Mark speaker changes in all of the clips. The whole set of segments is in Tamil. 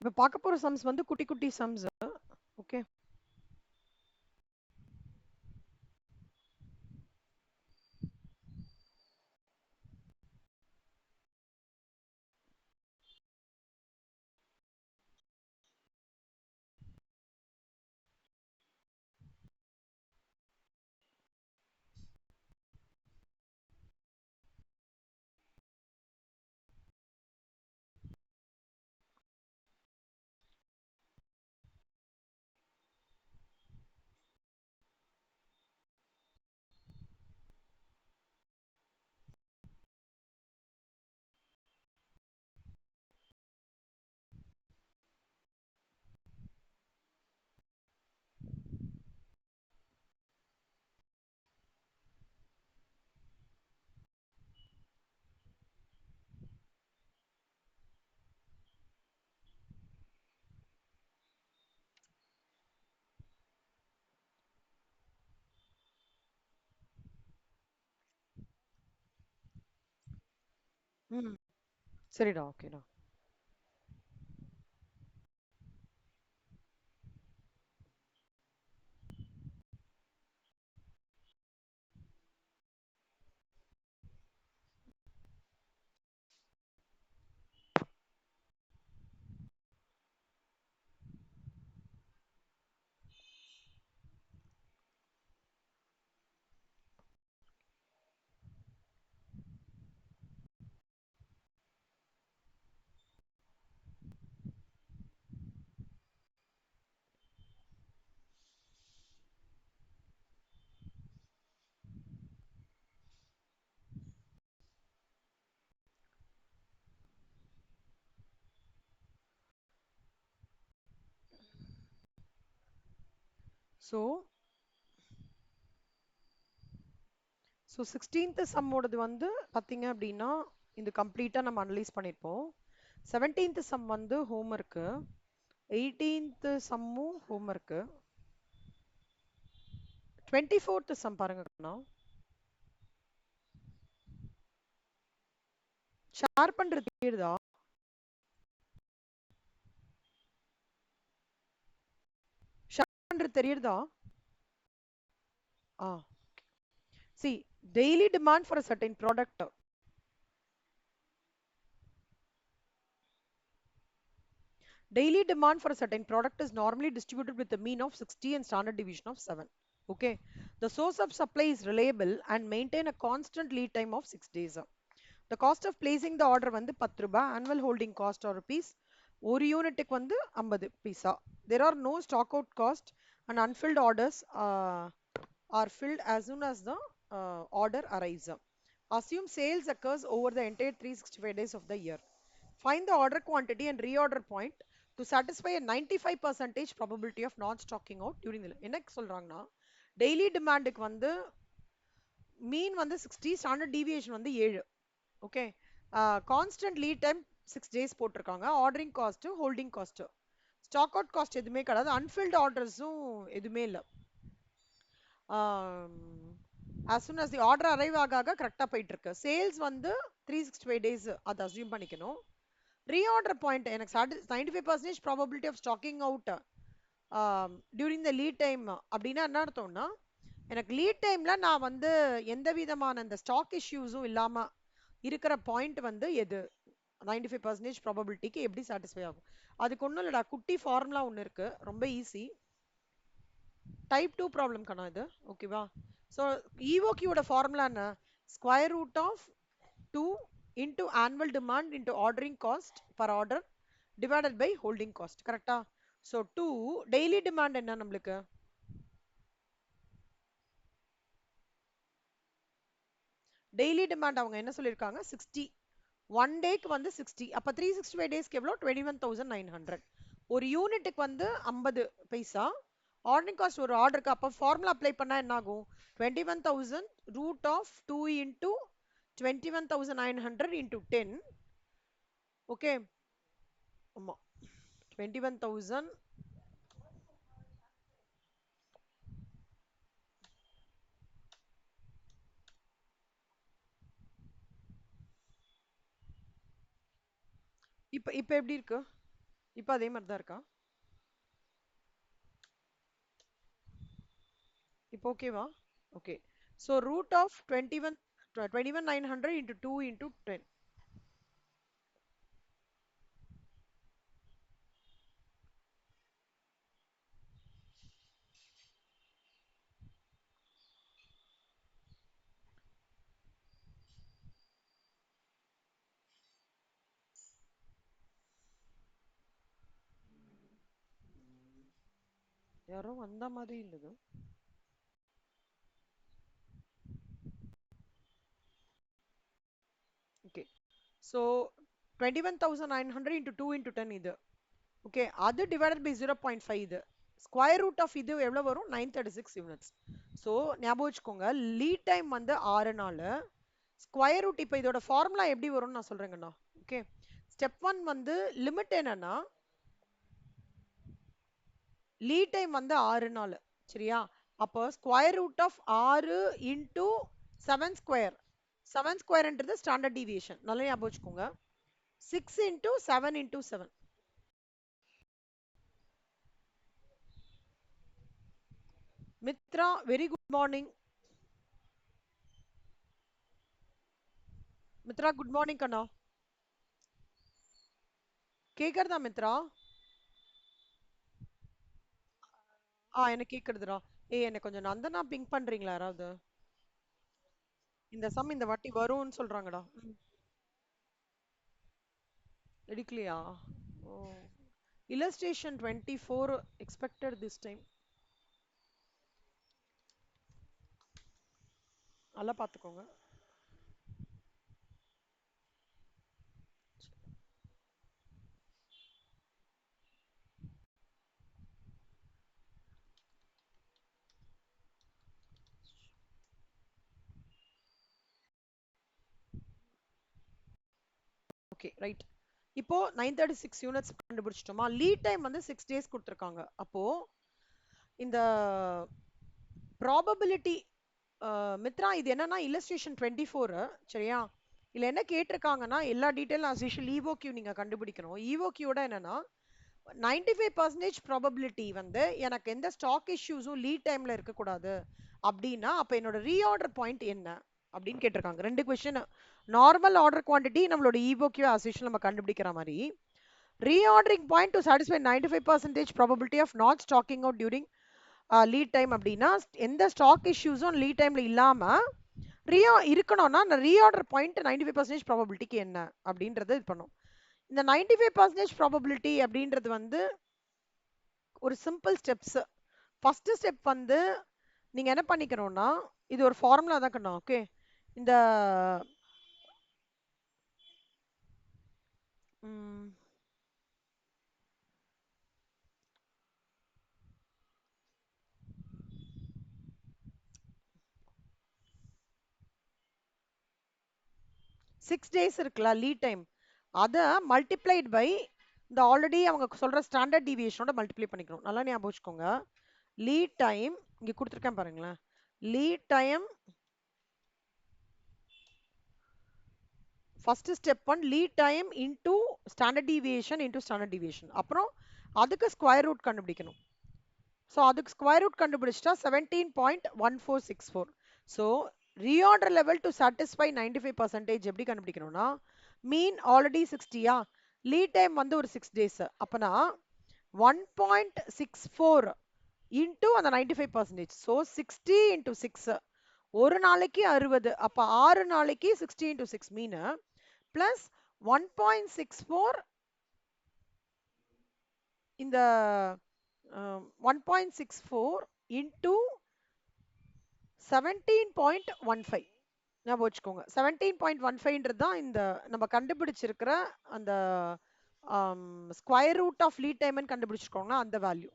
Speaker 1: இப்ப பார்க்க போற சம்ஸ் வந்து குட்டி குட்டி சம்ஸ். ஓகே. ம். சரிடா, ஓகேடா. ஸோ ஸோ 16th சம்மோடது வந்து பார்த்தீங்க அப்படின்னா இது கம்ப்ளீட்டாக நம்ம அனலைஸ் பண்ணியிருப்போம். 17th சம் வந்து homework, 18th சம்மும் homework, 24th some பாருங்க கண்ணா. ஷேர் பண்றது தெரியுதா? ஷேர் பண்றது தெரியுதா? ஆ. See, daily demand for a certain product. Daily demand for a certain product is normally distributed with a mean of 60 and standard deviation of 7. Okay. The source of supply is reliable and maintain a constant lead time of 6 days. The cost of placing the order வந்து 10 ரூபாய், annual holding cost or rupees ஒரு யூனிட்டுக்கு வந்து 50 பைசா. There are no stock out cost and unfilled orders are filled as soon as the order arrives. Assume sales occurs over the entire 365 days of the year. Find the order quantity and reorder point to satisfy a 95% probability of not stocking out during the என்ன சொல்றாங்கன்னா டெய்லி டிமாண்டுக்கு வந்து மீன் வந்து 60, ஸ்டாண்டர்ட் டீவியேஷன் வந்து 7. Okay. Constant lead time 6 days போட்டிருக்காங்க. Ordering cost, holding cost, stock out cost எதுவுமே கிடையாது. அன்ஃபில்டு ஆர்டர்ஸும் எதுவுமே இல்லை. as soon as the order arrive ஆக கரெக்டாக போயிட்டு இருக்கு. சேல்ஸ் வந்து 365 days அதை அசியூம் பண்ணிக்கணும். ரீஆர்டர் பாயிண்ட் எனக்கு 95% probability of stocking out during the lead time அப்படின்னா என்ன அர்த்தம்னா எனக்கு லீட் டைம்ல நான் வந்து எந்த விதமான இந்த ஸ்டாக் இஷ்யூஸும் இல்லாம இருக்கிற பாயிண்ட் வந்து எது 95% ப்ராபபிலிட்டிக்கு எப்படி சாட்டிஸ்ஃபை ஆகும். அதுக்கு ஒன்றும் இல்லடா, குட்டி ஃபார்முலா ஒன்று இருக்கு, ரொம்ப ஈஸி. டைப் 2 ப்ராப்ளம் கண்ணா இது. ஓகேவா? ஸோ இஓக்யூட ஃபார்முலா என்ன? Square root of 2 into annual demand into ordering cost per order divided by holding cost. கரெக்டா? ஸோ 2 டெய்லி டிமாண்ட் என்ன நம்மளுக்கு? டெய்லி டிமாண்ட் அவங்க என்ன சொல்லியிருக்காங்க? 60. ஒன் டேக்கு வந்து 60. அப்போ 365 டேஸ்க்கு எவ்வளோ? 21,900. ஒரு யூனிட்டுக்கு வந்து 50 பைசா. ஆர்டரிங் காஸ்ட் ஒரு ஆர்டருக்கு அப்போ ஃபார்முலா அப்ளை பண்ணால் என்ன ஆகும்? 21,000 root of 2 into 21,900 into 10. Okay. ஆமாம், 21,000. இப்போ இப்போ எப்படி இருக்கு? இப்போ அதே மாதிரி தான் இருக்கா? இப்போ ஓகேவா? Okay. So root of 21 900 into 2 into 10. யாரோ வந்த மாதிரி இருந்தது. ஓகே. ஸோ 21,900 into 2 into 10 இது. ஓகே. அது டிவைடட் பை 0.5 இது. ஸ்கொயர் ரூட் ஆஃப் இது எவ்வளோ வரும்? 936 யூனிட்ஸ். ஸோ ஞாபகம் வச்சுக்கோங்க, லீட் டைம் வந்து 6 நாள். ஸ்கொயர் ரூட் இப்போ இதோட ஃபார்முலா எப்படி வரும்னு நான் சொல்றேங்கண்ணா. ஓகே. ஸ்டெப் 1 வந்து லிமிட் என்னன்னா, லீட் டைம் வந்து 6 நாள். சரியா? அப்போ square root of 6 into 7 square. 7 ஸ்கொயர்ன்றது ஸ்டாண்டர்ட் டீவியேஷன். நல்லா ஞாபகம் வச்சுக்கோங்க. 6 into 7 into 7. Mitra, very good morning. Mitra, good morning கண்ணா. கேக்குறதா மித்ரா? எனக்கு கேக்குறதுடா. என்ன கொஞ்சம் நந்தனா பிங்க் பண்றீங்களா யாராவது? இந்த சம் இந்த வாட்டி வரும்னு சொல்றாங்கடா. எடுக்கலையா? ஓ. illustration 24 expected this time. நல்லா பாத்துக்கோங்க. Okay, right. இப்போ 936 யூனிட்ஸ் கண்டுபிடிச்சிட்டோமா? லீட் டைம் வந்து 6 டேஸ் கொடுத்துருக்காங்க. அப்போ இந்த ப்ராபபிலிட்டி மித்ரா, இது என்னன்னா illustration 24. சரியா? இல்ல என்ன கேட்டிருக்காங்கன்னா, எல்லா டீடைலும் as usual EOQ நீங்க கண்டுபிடிக்கணும். EOQ-ட என்னன்னா 95% ப்ராபபிலிட்டி வந்து எனக்கு எந்த ஸ்டாக் இஷ்யூஸும் லீட் டைம்ல இருக்கக்கூடாது அப்படின்னா, அப்ப என்னோட ரீஆர்டர் பாயிண்ட் என்ன அப்படின்னு கேட்டிருக்காங்க. ரெண்டு கொஸ்டின். நார்மல் ஆர்டர் குவான்டிட்டி நம்மளோட EOQ as usual நம்ம கண்டுபிடிக்கிற மாதிரி, reordering point to satisfy 95% probability of not stocking out during lead time அப்படின்னா, எந்த ஸ்டாக் இஷ்யூஸும் லீட் டைம்ல இல்லாம இருக்கணும்னா அந்த ரீஆர்டர் பாயிண்ட் 95% ப்ராபபிலிட்டிக்கு என்ன அப்படின்றத இது பண்ணும். இந்த 95% ப்ராபபிலிட்டி அப்படின்றது வந்து ஒரு சிம்பிள் ஸ்டெப்ஸ். ஃபர்ஸ்ட் ஸ்டெப் வந்து நீங்க என்ன பண்ணிக்கணும்னா, இது ஒரு ஃபார்முலா தான் கண்ணா. ஓகே. இந்த 6 டேஸ் இருக்குல்ல லீட் டைம், அதை மல்டிப்ளைட் பை இந்த ஆல்ரெடி அவங்க சொல்ற ஸ்டாண்டர்ட் டீவியேஷனோட மல்டிப்ளை பண்ணிக்கணும். நல்லா ஞாபகம் வச்சுக்கோங்க. லீட் டைம் இங்க கொடுத்துருக்கேன் பாருங்களேன். Lead time first step 1 lead time into standard deviation into standard deviation. அப்புறம் அதுக்கு ஸ்கொயர் ரூட் கண்டுபிடிக்கணும். ஸோ அதுக்கு ஸ்கொயர் ரூட் கண்டுபிடிச்சிட்டா 17.1464. So reorder level to satisfy 95% எப்படி கண்டுபிடிக்கணும்னா, மீன் ஆல்ரெடி 60யா, லீட் டைம் வந்து ஒரு 6 டேஸ். அப்பனா 1.64 இன்டூ அந்த 95%. ஸோ 60 இன்டூ 6, ஒரு நாளைக்கு 60. அப்ப 6 நாளைக்கு 60 இன்டூ 6 மீன் பிளஸ் 1.64 இந்த 1.64 into 17.15 ஞாபகம் வச்சுக்கோங்க. 17.15ன்றது தான் இந்த நம்ம கண்டுபிடிச்சிருக்கிற அந்த ஸ்கொயர் ரூட் ஆஃப் லீட் டைம்னு கண்டுபிடிச்சிருக்கோங்க அந்த வேல்யூ.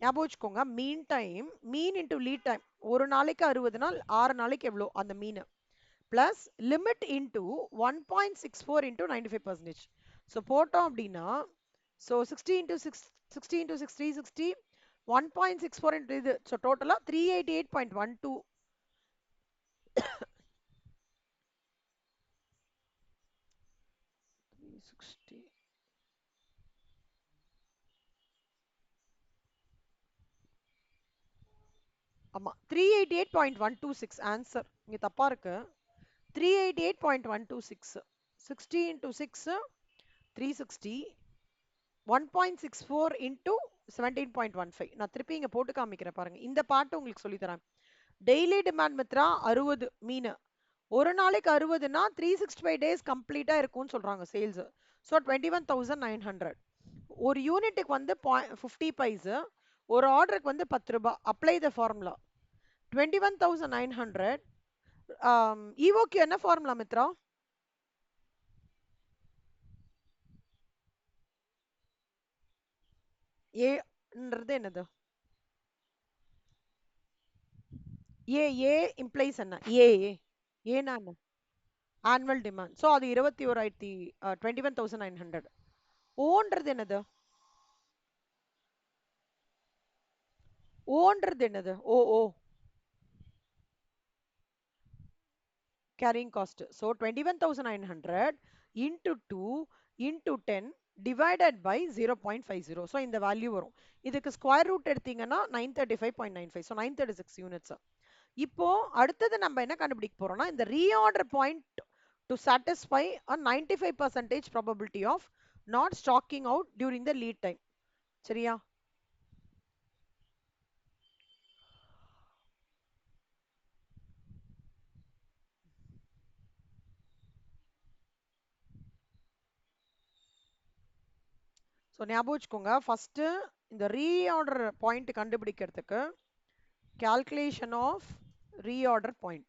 Speaker 1: ஞாபகம் வச்சுக்கோங்க. Mean time, mean into lead time, ஒரு நாளைக்கு 60 நாள், 6 நாளைக்கு எவ்வளோ அந்த mean plus limit into 1.64 into 95%. So போட்டோம் அப்படின்னா, ஸோ 60 இன்டூ 6, 60 இன்டூ 6 360, 1.64 into இது. ஸோ டோட்டலா 388.12. ஆமா 388.126 ஆன்சர் இங்க தப்பா இருக்கு. 388.126 60 into 6 360 1.64 into 17.15. நான் திருப்பி இங்க போட்டு காமிக்கிறேன் பாருங்க. இந்த பாட்டு உங்களுக்கு சொல்லி தரேன். டெய்லி டிமாண்ட் மெத்ரா 60 மீன், ஒரு நாளைக்கு 60னா 365 டேஸ் கம்ப்ளீட்டா இருக்கும்னு சொல்றாங்க சேல்ஸ். ஸோ 21,900. ஒரு யூனிட்டுக்கு வந்து 50 பைஸ், ஒரு ஆர்டருக்கு வந்து 10 ரூபாய். Apply the formula 21,900. ஈவோக்கு என்ன ஃபார்முலா மித்ரா? ஏன்றது என்னது? ஏ ஏ இம்ப்ளைஸ் என்ன? ஏ ஏனா என்ன? Annual demand. ஸோ அது 21,900. ஓன்றது என்னது? ஓன்றது என்னது? ஓ ஓ carrying cost. So 21,900 into 2 into 10 divided by 0.50. So இந்த வேல்யூ வரும். இதுக்கு ஸ்கொயர் ரூட் எடுத்தீங்கன்னா 935.95. So 936 units. இப்போ அடுத்தது நம்ம என்ன கண்டுபிடிக்க போறோம்னா, இந்த reorder point to satisfy a 95% probability of not stocking out during the lead time. சரியா? ஸோ ஞாபகம் வச்சுக்கோங்க, ஃபர்ஸ்ட் இந்த ரீஆர்டர் பாயிண்ட் கண்டுபிடிக்கிறதுக்கு calculation of reorder point.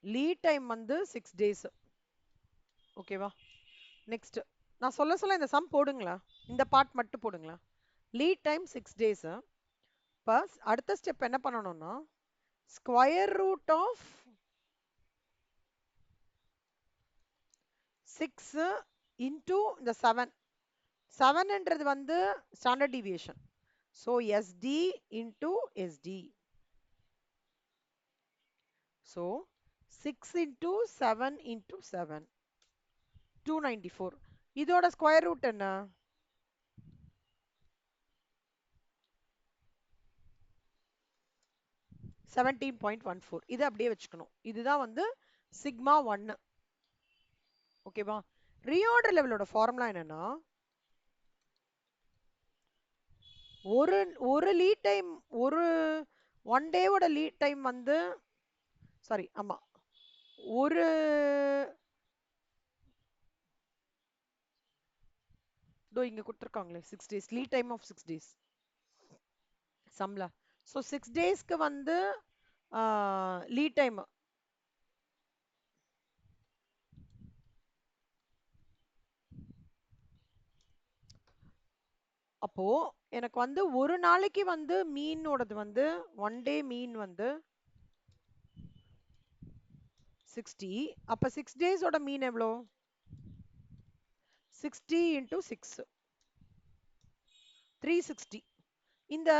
Speaker 1: Lead time வந்து 6 டேஸ். ஓகேவா? நெக்ஸ்ட் நான் சொல்ல சொல்ல இந்த சம் போடுங்களா, இந்த பார்ட் மட்டும் போடுங்களா. Lead time 6 days. பஸ் அடுத்த ஸ்டெப் என்ன பண்ணணும்னா, ஸ்கொயர் ரூட் ஆஃப் 6 இன்டூ இந்த 7. 7ன்றது வந்து standard deviation. So SD into SD. So 6 into 7 into 7 294. இதோட ஸ்கொயர் ரூட் என்ன? 17.14. இது அப்படியே வச்சுக்கணும். இதுதான் வந்து சிக்மா 1. ஓகேவா? ரீஆர்டர் லெவலோட ஃபார்முலா என்னன்னா, ஒரு ஒரு லீட் டைம், ஒரு 1 டேவோட லீட் டைம் வந்து, சாரி ஆமா, ஒரு இங்க கொடுத்துருக்காங்களே 6 days lead time of 6 days சம்ல. ஸோ 6 டேஸ்க்கு வந்து லீட் டைம். அப்போ எனக்கு வந்து ஒரு நாளைக்கு வந்து மீனோடது வந்து 1 டே மீன் வந்து 60. அப்ப 6 டேஸோட மீன் எவ்வளோ? 60 into 6 360. இந்த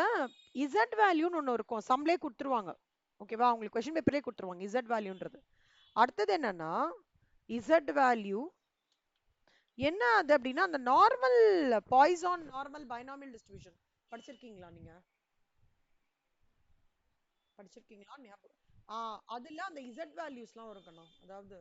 Speaker 1: z வேல்யூன்னு ஒன்று இருக்கும், சம்லே கொடுத்துருவாங்க. ஓகேவா? உங்களுக்கு கொஸ்டின் பேப்பர்லேயே கொடுத்துருவாங்க z வேல்யூன்றது. அடுத்தது என்னன்னா, z வேல்யூ என்ன அது அப்படின்னா, அந்த normal Poisson normal binomial distribution படிச்சிருக்கீங்களா நீங்க? படிச்சிருக்கீங்களா ஞாபகம்? அதுல அந்த z வேல்யூஸ்லாம் இருக்கணும். அதாவது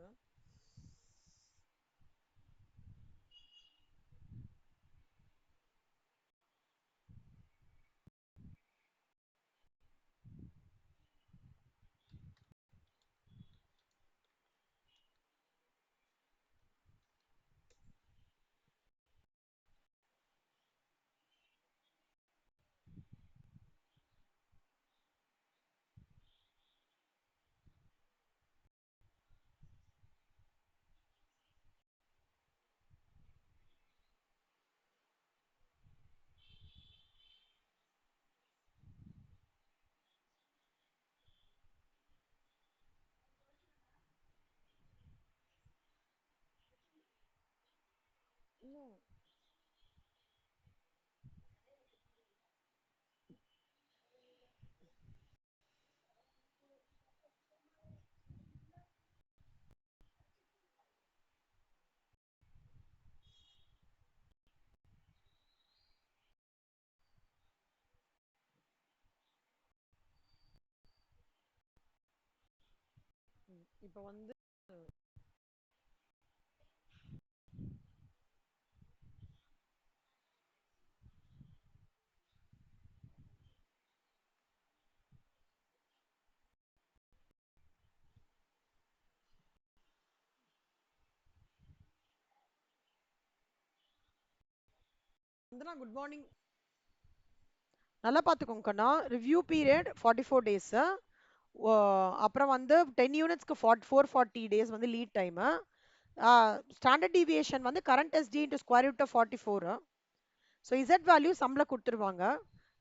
Speaker 1: இப்போ வந்து குட் மார்னிங். நல்லா பார்த்துக்கோங்க கண்ணா. Review period 44 days. அப்புறம் வந்து 10 யூனிட்ஸ்க்கு 440 டேஸ் வந்து லீட் டைமு. ஸ்டாண்டர்ட் டீவியேஷன் வந்து current SD into square root of 44. So Z value சம்மில் கொடுத்துருவாங்க.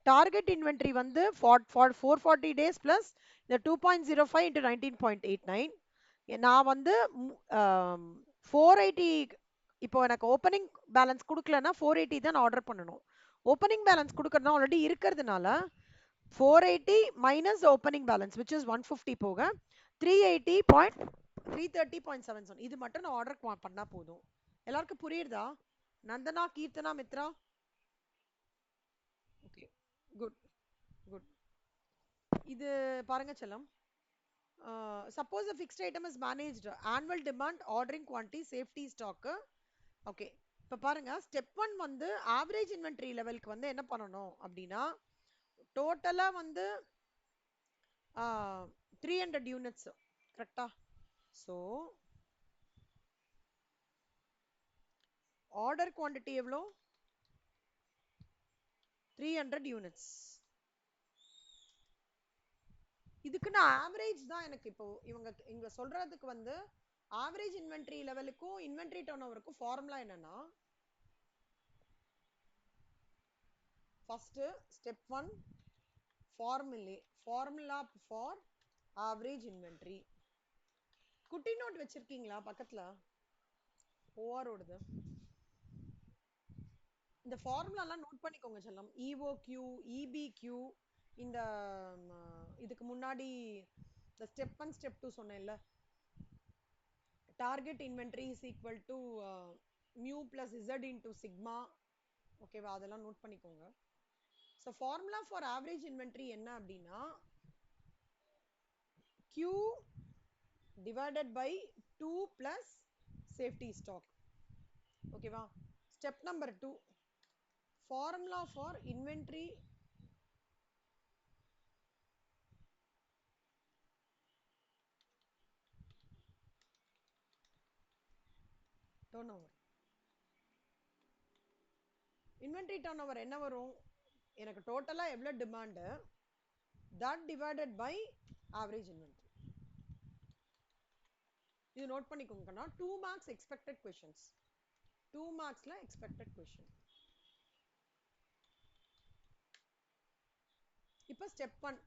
Speaker 1: டார்கெட் இன்வென்ட்ரி வந்து 440 டேஸ் ப்ளஸ் இந்த 2.05 இன்ட்டு 19.89. நான் வந்து 480. இப்போ எனக்கு ஓப்பனிங் பேலன்ஸ் கொடுக்கலன்னா 480 தான் நான் ஆர்டர் பண்ணணும். ஓப்பனிங் பேலன்ஸ் கொடுக்கறதுனா ஆல்ரெடி இருக்கிறதுனால 480 minus opening balance which is 150 போக 330.7 இது மட்டும் நான் ஆர்டர் பண்ணா போதும். எல்லாருக்கும் புரியுறதா? Nandana, Keerthana, Mithra? Okay, good good. இது பாருங்க செல்லம். Suppose a fixed item is managed, annual demand, ordering quantity, safety stock. Okay, இப்போ பாருங்க ஸ்டெப் 1 வந்து ஆவரேஜ் இன்வென்ட்ரி லெவலுக்கு வந்து என்ன பண்ணணும் அப்படின்னா டோட்டலா வந்து 300 யூனிட்ஸ் கரெக்டா? ஸோ ஆர்டர் குவான்டிட்டி எவ்வளோ? 300 யூனிட்ஸ். இதுக்கு நான் ஆவரேஜ் தான். எனக்கு இப்போ இவங்க சொல்றதுக்கு வந்து ஆவரேஜ் இன்வென்ட்ரி லெவலுக்கும் இன்வென்ட்ரி டர்ன் ஓவருக்கும் ஃபார்முலா என்னன்னா, first step 1 formula for average inventory. குட்டி நோட் வச்சிருக்கீங்களா பக்கத்துல? ஓஆர் ஓடுது. இந்த ஃபார்முலாலாம் நோட் பண்ணிக்கோங்க செல்லம். இஓக்யூ, இபிக்யூ, இந்த இதுக்கு முன்னாடி இந்த ஸ்டெப் 1 ஸ்டெப் 2 சொன்னேன்ல, target inventory is equal to mu plus Z into sigma. ஓகேவா? அதெல்லாம் நோட் பண்ணிக்கோங்க. ஸோ ஃபார்முலா ஃபார் ஆவரேஜ் இன்வென்ட்ரி என்ன அப்படின்னா Q divided by 2 plus safety stock. ஓகேவா? Step number 2 formula for inventory turnover. Inventory turnover என்ன வரும்? எனக்கு டோட்டலா எவ்வளவு demand, that divided by average inventory. இது நோட் பண்ணிக்கோங்கண்ணா. 2 marks expected questions. 2 marksல expected question. இப்போ ஸ்டெப் 1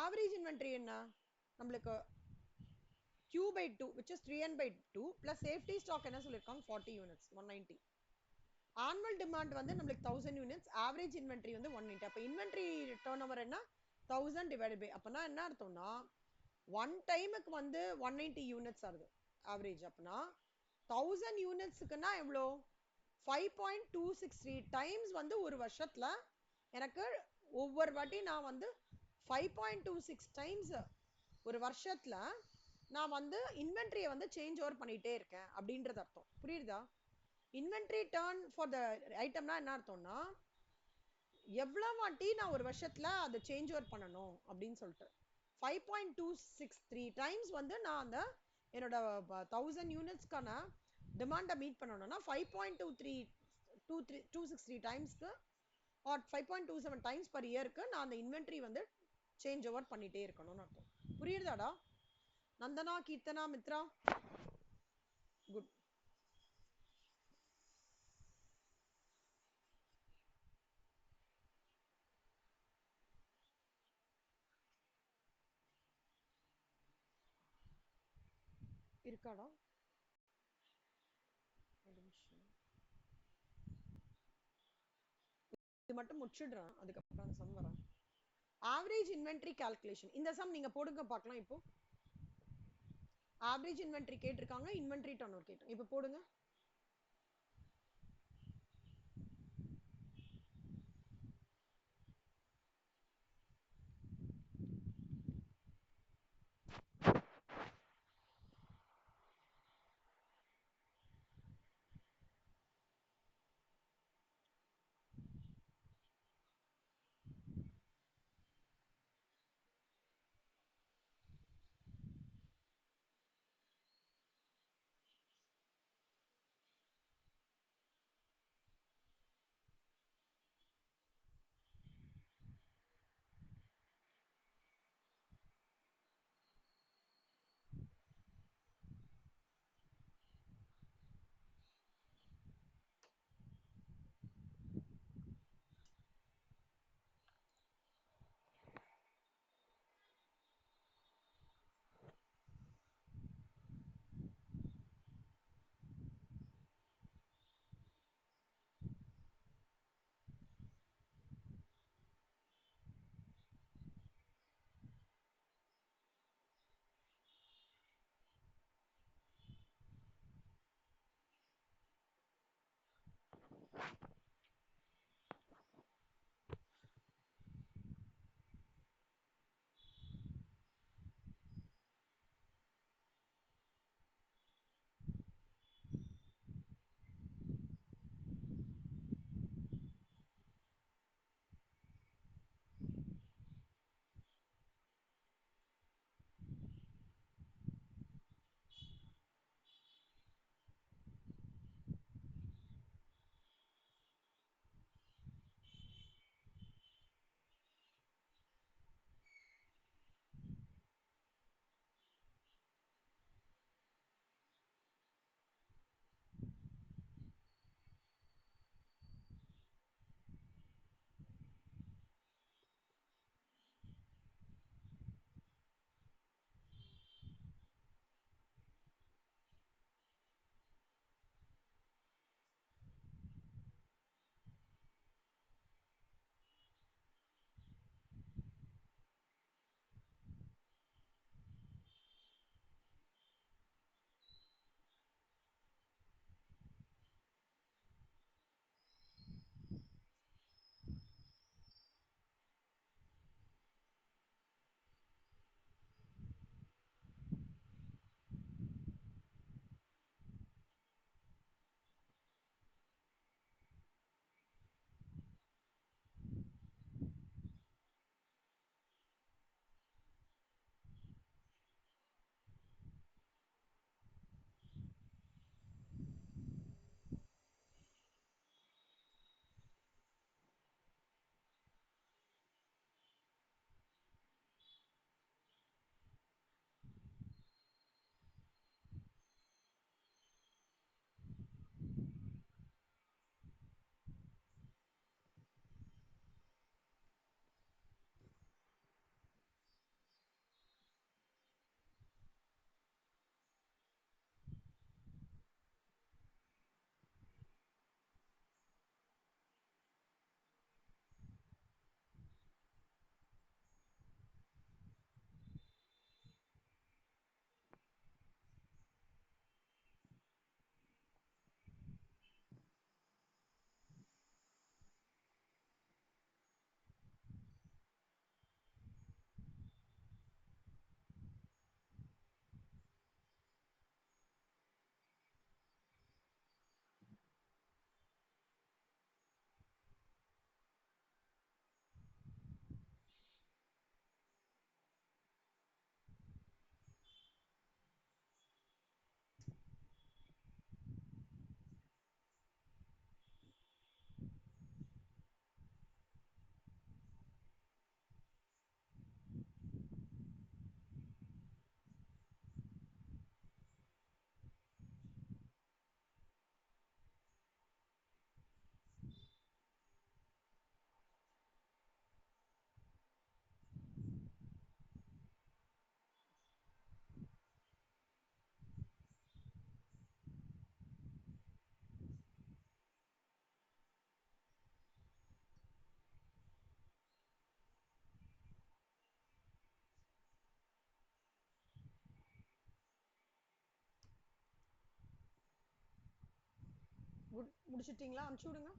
Speaker 1: ஆவரேஜ் இன்வென்ட்ரி என்ன? நம்மளுக்கு Q by 2 which is 3n by 2 plus safety stock என்ன சொல்லிருக்காங்க? 40 units, 190. ஆனுவல் டிமாண்ட் வந்து நம்மளுக்கு 1000 யூனிட்ஸ், ஆவரேஜ் இன்வென்ட்ரி வந்து 190. அப்போ இன்வென்ட்ரி டர்ன் ஓவர் என்ன? 1000 டிவைடட் பை, அப்பனா என்ன அர்த்தம்னா ஒன் டைமுக்கு வந்து 190 யூனிட்ஸ் ஆகுது ஆவரேஜ். அப்பனா 1000 யூனிட்ஸ்க்குன்னா எவ்வளோ? 5.263 டைம்ஸ் வந்து ஒரு வருஷத்துல எனக்கு ஒவ்வொரு வாட்டி நான் வந்து 5.26 டைம்ஸ் ஒரு வருஷத்துல நான் வந்து இன்வென்ட்ரியை வந்து சேஞ்ச் ஓவர் பண்ணிட்டே இருக்கேன் அப்படின்றது அர்த்தம். புரியுதா? இன்வென்ட்ரி டர்ன் ஃபார் த ஐட்டம்னா என்ன அர்த்தம்னா எவ்வளவு வாட்டி நான் ஒரு வருஷத்துல அதை சேஞ்ச் ஓவர் பண்ணணும் அப்படின்னு சொல்லிட்டு 5.263 டைம்ஸ் வந்து நான் அந்த என்னோட 1000 யூனிட்ஸ்க்கான டிமாண்டை மீட் பண்ணணும்னா 5.263 டைம்ஸ்க்கு ஆர் 5.27 டைம்ஸ் பர் இயருக்கு நான் அந்த இன்வென்ட்ரி வந்து சேஞ்ச் ஓவர் பண்ணிட்டே இருக்கணும்னு அர்த்தம். புரியுதாடா நந்தனா, கீர்த்தனா, மித்ரா? குட். இருக்காடா? இது மட்டும் முடிச்சிடுறேன், அதுக்கப்புறம் அந்த சம் வரேன். Average inventory calculation. இந்த சம் நீங்க போடுங்க பார்க்கலாம். இப்போ ஆவரேஜ் இன்வென்ட்ரி கேட்டிருக்காங்க, இன்வென்ட்ரி டர்ன் ஓவர் கேட்டிருக்காங்க. இப்போ போடுங்க. முடிச்சிட்டீங்களா? அனுப்பிச்சு விடுங்க.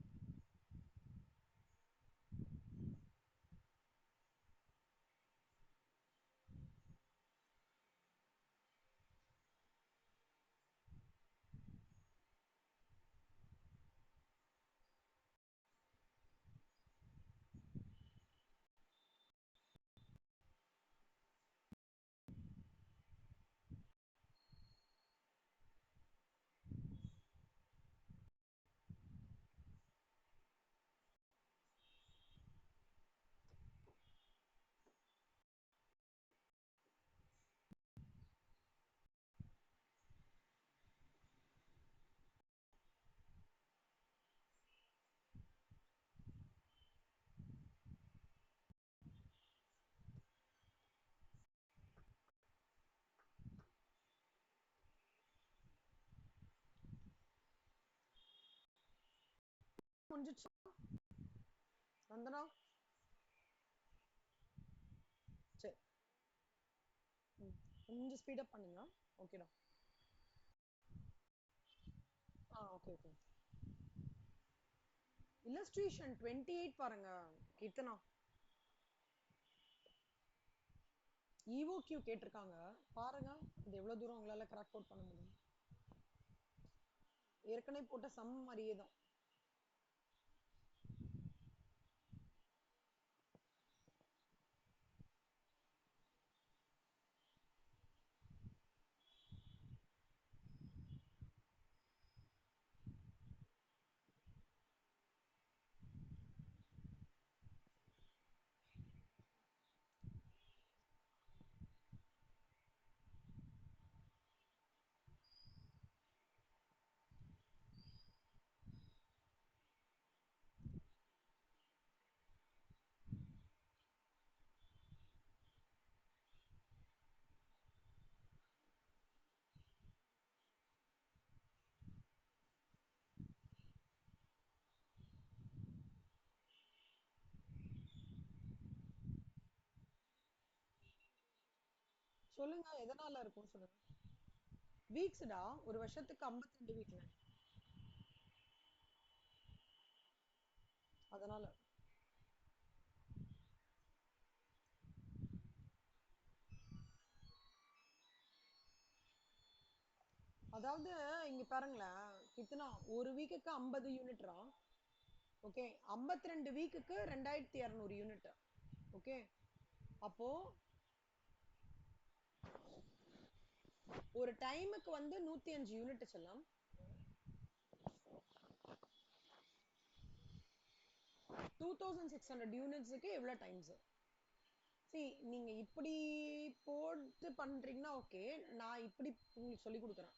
Speaker 1: முடிஞ்சிச்சு. வந்தனா சரி. கொஞ்சம் ஸ்பீட் அப் பண்ணுங்க. ஓகேடா. Okay okay. இல்லஸ்ட்ரேஷன் 28 பாருங்க கீர்த்தனா. EOQ கேட்டிருக்காங்க பாருங்க. இது எவ்வளவு தூரம் உங்களால கிராக் அவுட் பண்ண முடியும். ஏற்கனவே போட்ட சம் மாதிரியே தான். சொல்லுங்க எதனால இருக்கும் சொல்லுங்க. வீக்ஸ்டா ஒரு வருஷத்துக்கு 52 வீக்ங்க. அதனால அதாவது இங்க பாருங்களேன் கித்தனா ஒரு வீக்குக்கு 50 யூனிட்ரா. ஓகே 52 வீக்குக்கு 2200 யூனிட். ஓகே அப்போ ஒரு டைமுக்கு வந்து 105 யூனிட் செல்லம். 2600 யூனிட்ஸ்க்கு எவ்வளவு டைம்ஸ்? see நீங்க இப்படி போட்டு பண்றீங்கன்னா ஓகே. நான் இப்படி உங்களுக்கு சொல்லி கொடுக்குறேன்.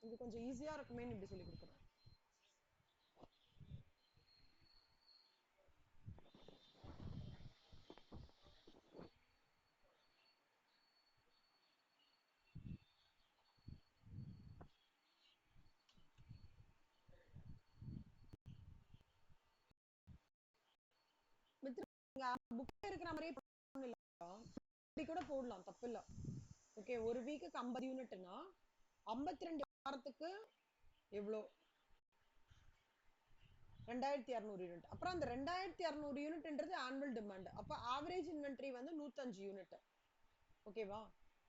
Speaker 1: இது கொஞ்சம் ஈஸியா இருக்குமேன்னு இப்படி சொல்லி கொடுக்குறேன். புக்ல இருக்கிற மாதிரியே இப்படி கூட போடலாம் தப்பு இல்ல. ஓகே ஒரு வீக்குக்கு 50 யூனிட்னா 52 வாரத்துக்கு எவ்வளோ 2200 யூனிட். அப்புறம் அந்த 2200 யூனிட்ன்றது ஆனுவல் டிமாண்ட். அப்ப ஆவரேஜ் இன்வென்டரி வந்து 105 யூனிட். ஓகேவா?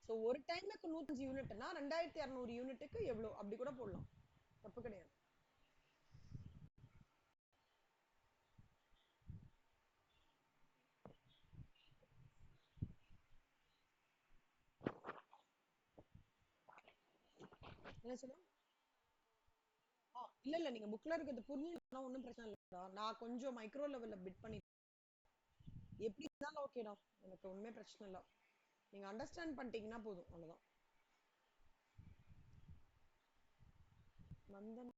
Speaker 1: சோ ஒரு டைமுக்கு 105 யூனிட்னா 2200 யூனிட்டுக்கு எவ்வளோ அப்படி கூட போடலாம். தப்பு கிடையாது. என்ன சொல்ல? இல்ல இல்ல நீங்க புக்ல இருக்கிறது புரியலன்னா ஒண்ணும் பிரச்சனை இல்லடா. நான் கொஞ்சம் மைக்ரோ லெவல்ல பிட் பண்ணி எப்படி இருந்தாலும் ஓகேடா. எனக்கு ஒண்ணுமே பிரச்சனை இல்ல. நீங்க அண்டர்ஸ்டாண்ட் பண்ணிட்டீங்கன்னா போதும் அவ்வளவுதான். நந்தன்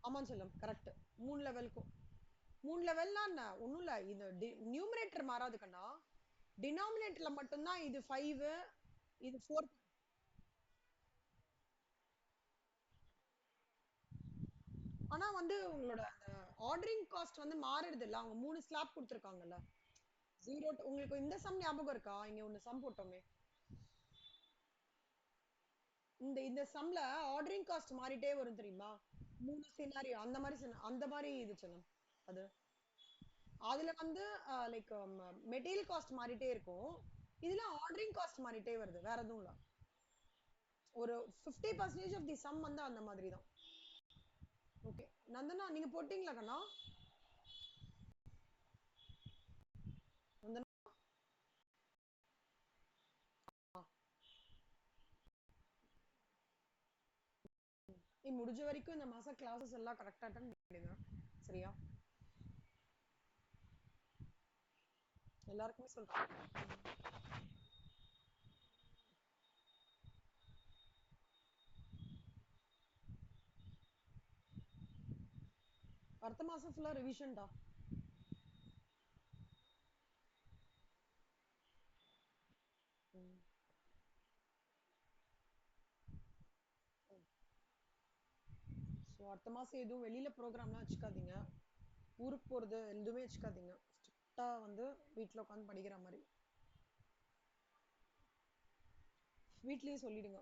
Speaker 1: ஆமா செல்லம் கரெக்ட். 3 லெவலுக்கும் 3 லெவல்னா என்ன ஒண்ணும் இல்ல. இது நியூமரேட்டர் மாறாது கண்ணா. டினாமினேட்டர்ல மட்டும்தான் இது 5 இது 4. ஆனா வந்து உங்களோட ஆர்டரிங் காஸ்ட் வந்து மாறிடுது இல்ல. அவங்க 3 ஸ்லாப் கொடுத்துருக்காங்கல்ல. ஜீரோ உங்களுக்கு இந்த சம் ஞாபகம் இருக்கா? இங்க ஒண்ணு சம் போட்டோமே. இந்த சம்ல ஆர்டரிங் காஸ்ட் மாறிட்டே வரும் தெரியுமா? 3 சினாரியோ அந்த மாதிரி இது சொல்லும். அது அதுல வந்து லைக் மெட்டீரியல் காஸ்ட் மாறிட்டே இருக்கும். இதுல ஆர்டரிங் காஸ்ட் மாறிட்டே வருது, வேற எதுவும் இல்ல. ஒரு 50% ஆஃப் தி சம் வந்து அந்த மாதிரி தான். ஓகே நந்தனா, நீங்க போட்டீங்களா கண்ணா? நந்தனா நீ முடிஞ்ச வரைக்கும் இந்த மாசம் கிளாஸஸ் எல்லாம் கரெக்டா அட்டெண்ட் பண்ணிடுங்க. சரியா? எல்லாருக்குமே சொல்றேன். அடுத்த மாசம் ஃபுல்லா ரிவிஷன் தான். ஸோ அடுத்த மாசம் எதுவும் வெளியில ப்ரோக்ராம்லாம் வச்சுக்காதீங்க. ஊருக்கு போறது எதுவுமே வச்சுக்காதீங்க. ஸ்ட்ரிக்டா வந்து வீட்ல உட்காந்து படிக்கிற மாதிரி வீட்லயே சொல்லிடுங்க.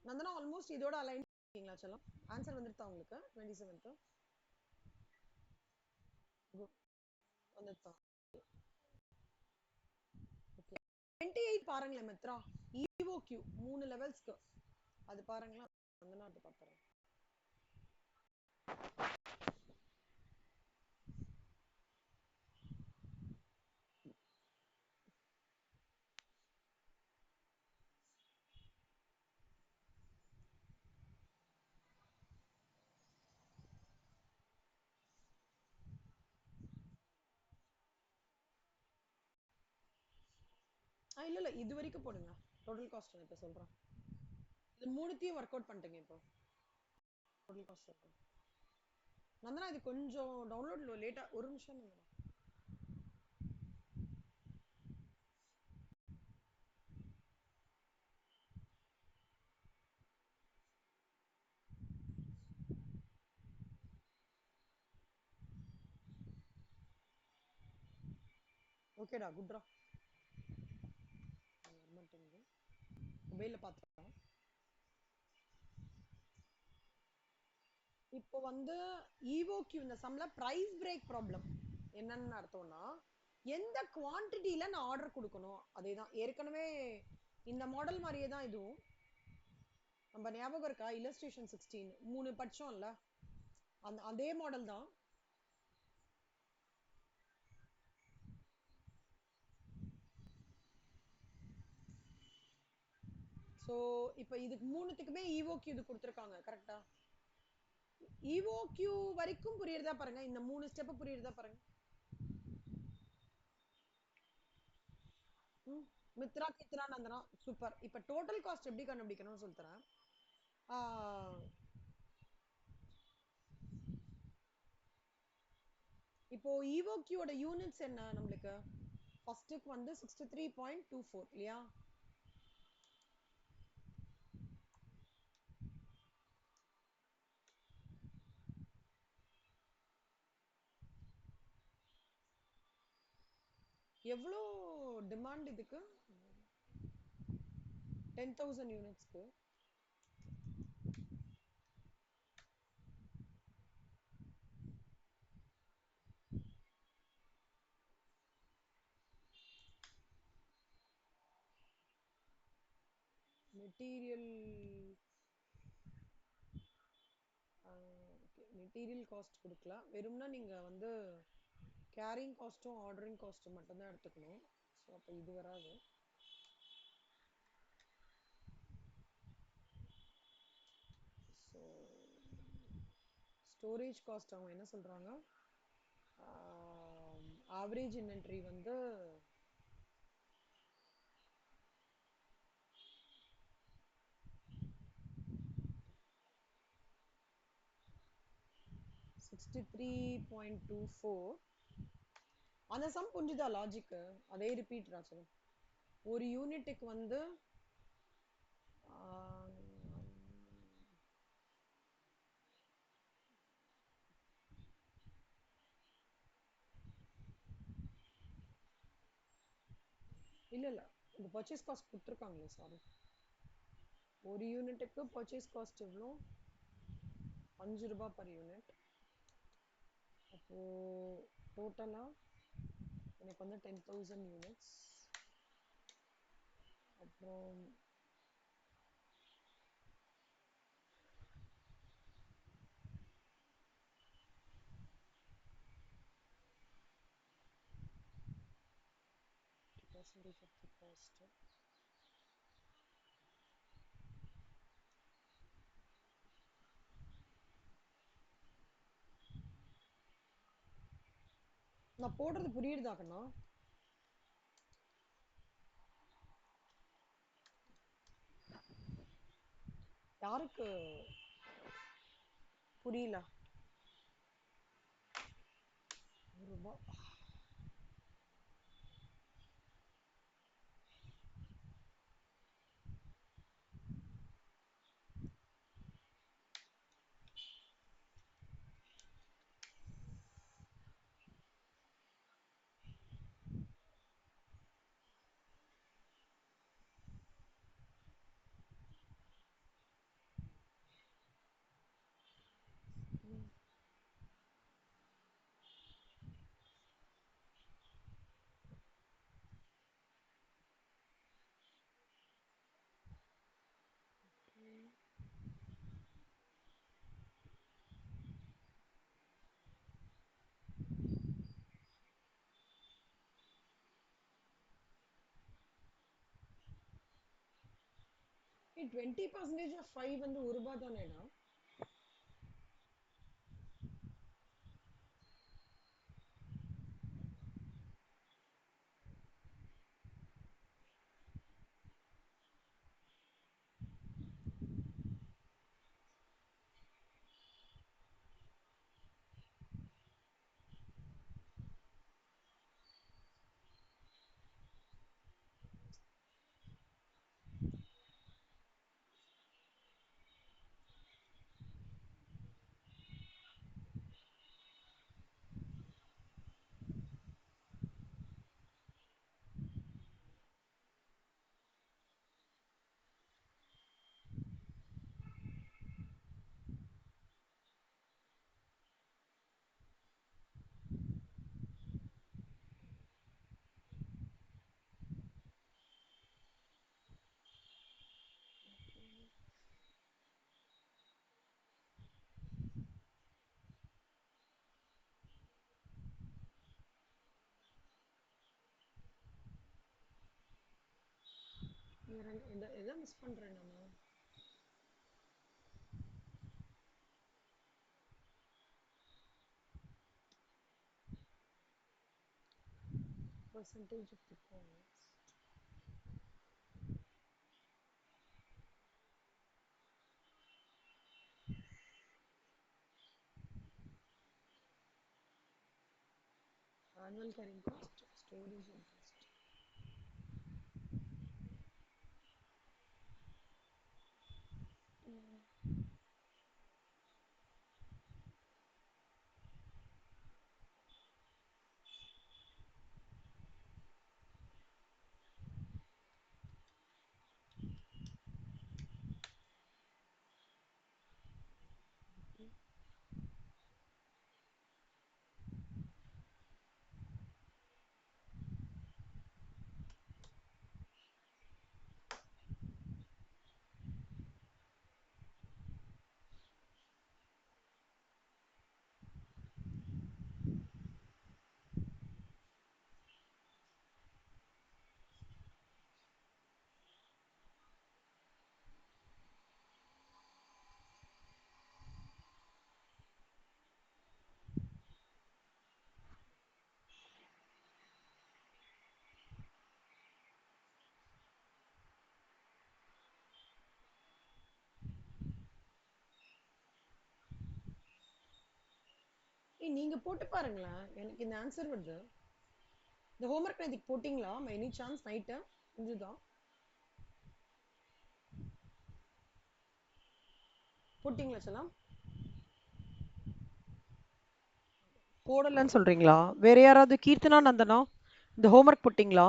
Speaker 1: நந்தனா ஆல்மோஸ்ட் இதோட அலைன் பண்ணிட்டீங்களா செல்லம்? ஆன்சர் வந்துருதா உங்களுக்கு 27th? குட், வந்துருதா? ஓகே 28 பாருங்களேன் மித்ரா. EOQ 3 லெவல்ஸ்க்கு அது பாருங்களா. நந்தனா அது பாத்துறேன். இல்ல இல்ல இது வரைக்கும் போடுங்க. டோட்டல் காஸ்ட் நான் இப்ப சொல்றேன். இது மூணுத்தையும் ஒர்க் அவுட் பண்ணிட்டேங்க இப்போ. டோட்டல் காஸ்ட் சொல்றேன். நந்தனா இது கொஞ்சம் டவுன்லோட் லேட்டா, ஒரு நிமிஷம் நந்தனா. ஓகேடா, குட்ரா. வரமாட்டேங்குது, மொபைல்ல பார்த்தேன். இப்போ வந்து EOQ இந்த சம்ல பிரைஸ் பிரேக் ப்ராப்ளம் என்னன்னு அர்த்தம்னா, எந்த குவான்டிட்டியில நான் ஆர்டர் கொடுக்கணும், அதேதான். ஏற்கனவே இந்த மாடல் மாதிரியே தான் இதுவும். நம்ம ஞாபகம் இருக்கா? இல்லஸ்ட்ரேஷன் 16 3 படிச்சோம்ல, அதே மாடல் தான். சோ இப்போ இதுக்கு மூணுத்துக்குமே EOQ இது கொடுத்துருக்காங்க கரெக்டா? EOQ வரைக்கும் புரியுறதா பாருங்க, இந்த 3 ஸ்டெப் புரியுறதா பாருங்க. மித்ரா கித்ரா நந்தனா சூப்பர். இப்ப டோட்டல் காஸ்ட் எப்படி கண்டுபிடிக்கணும்னு சொல்லித்தரேன். இப்போ EOQ ஓட யூனிட்ஸ் என்ன நம்மளுக்கு? ஃபர்ஸ்ட்டுக்கு வந்து 63.24 இல்லையா? எவ்வளோ டிமாண்ட் இதுக்கு? 10,000 யூனிட்ஸ்க்கு. மெட்டீரியல் மெட்டீரியல் காஸ்ட் கொடுக்கலாம். வெறும்னா நீங்க வந்து கேரிங் காஸ்ட்டும் ஆர்டரிங் காஸ்ட்டும் மட்டும்தான் எடுத்துக்கணும். ஸோ அப்போ இது வராது. ஸோ ஸ்டோரேஜ் காஸ்ட் அவங்க என்ன சொல்றாங்க? ஆவரேஜ் இன்வென்ட்ரி வந்து 63.24. அந்த சம் புரிஞ்சுதா லாஜிக்? அதே ரிப்பீட் ராசன். ஒரு யூனிட்டுக்கு வந்து இல்ல இல்ல இந்த பர்ச்சேஸ் காஸ்ட் கொடுத்துருக்காங்களே சாரி. ஒரு யூனிட்டுக்கு பர்ச்சேஸ் காஸ்ட் எவ்வளோ? 5 ரூபாய் பர் யூனிட். அப்போ டோட்டலா எனக்கு வந்து 10,000 யூனிட்ஸ். அப்புறம் percentage of the cost. நான் போடுறது புரியுதா கண்ணா? யாருக்கு புரியல? ரூபாய். Hey, 20% of 5 வந்து ஒரு ரூபாய் தானேடா? எதை மிஸ் பண்றேன் நான்? Percentage of the cost. Annual carrying cost, storage interest. ஏய் நீங்க போட்டு பாருங்களேன், எனக்கு இந்த ஆன்சர் வருது. இந்த ஹோம்ஒர்க் நேத்திக்கு போட்டீங்களா? எனி சான்ஸ் நைட்டு முடிஞ்சுதா? போட்டிங்களா செல்லாம்? போடலன்னு சொல்றீங்களா? வேற யாராவது கீர்த்தனா நந்தனா இந்த ஹோம்ஒர்க் போட்டிங்களா?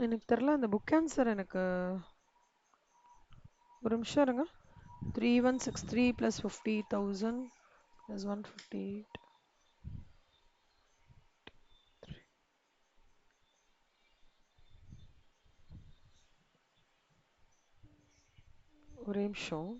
Speaker 1: எனக்கு தெரியல இந்த புக் ஆன்சர் எனக்கு ஒரு நிமிஷம் இருங்க. 3163 plus 50,000 plus 158. ஒரே நிமிஷம்.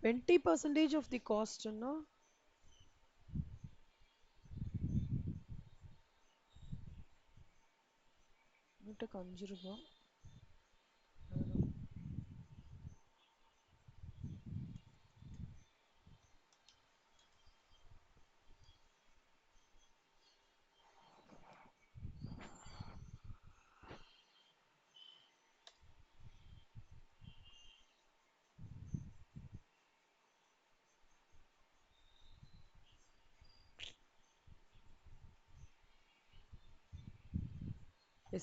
Speaker 1: டுவெண்ட்டி பர்சன்டேஜ் ஆஃப் தி காஸ்ட்னா யூனிட்டுக்கு 5 ரூபாய்.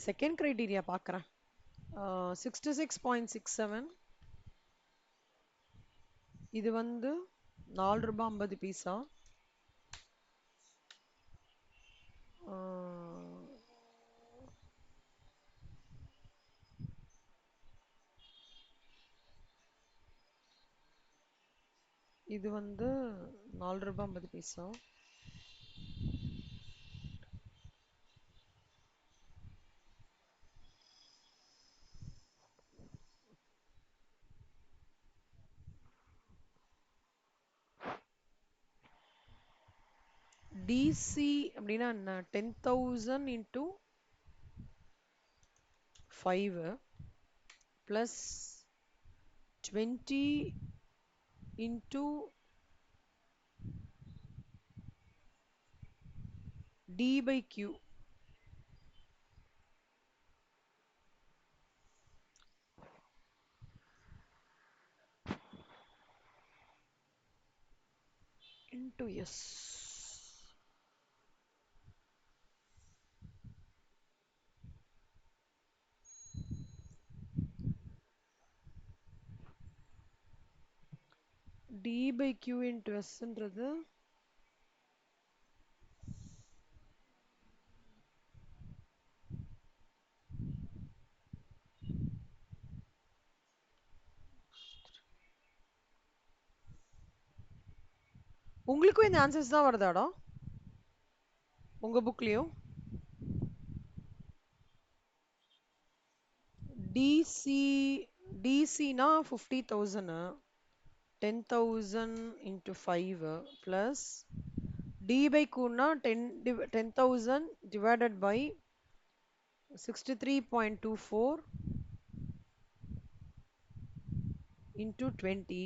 Speaker 1: செகண்ட் கிரைட்டீரியா பார்க்குறேன். 66.67 இது வந்து 4 ரூபாய் 50 பைசா. இது வந்து 4 ரூபாய் 50 பைசா. டிசி அப்படின்னா என்ன? 10,000 into 5 plus 20 into d by q. Into s. d by q into sன்றது உங்களுக்கும் இந்த ஆன்சர்ஸ் தான் வருதாடா உங்க புக்லயும்? டிசி டிசினா 50,000 10,000 into 5 plus d by q னா 10,000 divided by 63.24 into 20